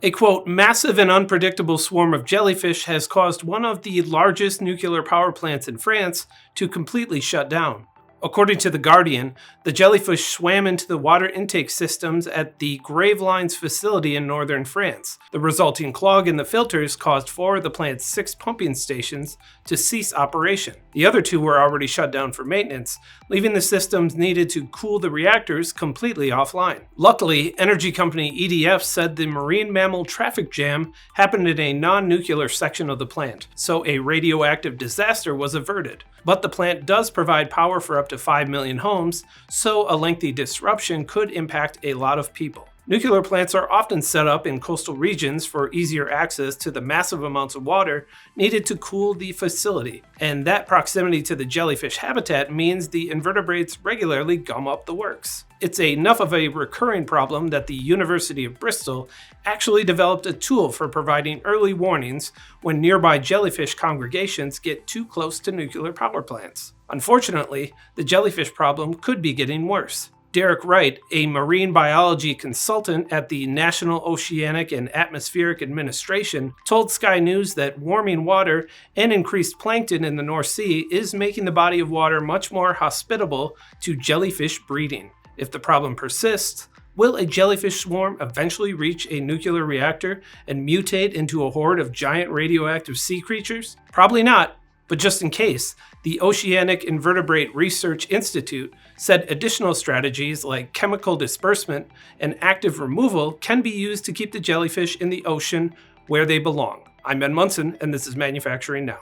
A quote, massive and unpredictable swarm of jellyfish has caused one of the largest nuclear power plants in France to completely shut down. According to The Guardian, the jellyfish swam into the water intake systems at the Gravelines facility in northern France. The resulting clog in the filters caused 4 of the plant's 6 pumping stations to cease operation. The other 2 were already shut down for maintenance, leaving the systems needed to cool the reactors completely offline. Luckily, energy company EDF said the marine mammal traffic jam happened in a non-nuclear section of the plant, so a radioactive disaster was averted. But the plant does provide power for up to 5 million homes, so a lengthy disruption could impact a lot of people. Nuclear plants are often set up in coastal regions for easier access to the massive amounts of water needed to cool the facility, and that proximity to the jellyfish habitat means the invertebrates regularly gum up the works. It's enough of a recurring problem that the University of Bristol actually developed a tool for providing early warnings when nearby jellyfish congregations get too close to nuclear power plants. Unfortunately, the jellyfish problem could be getting worse. Derek Wright, a marine biology consultant at the National Oceanic and Atmospheric Administration, told Sky News that warming water and increased plankton in the North Sea is making the body of water much more hospitable to jellyfish breeding. If the problem persists, will a jellyfish swarm eventually reach a nuclear reactor and mutate into a horde of giant radioactive sea creatures? Probably not. But just in case, the Oceanic Invertebrate Research Institute said additional strategies like chemical disbursement and active removal can be used to keep the jellyfish in the ocean where they belong. I'm Ben Munson, and this is Manufacturing Now.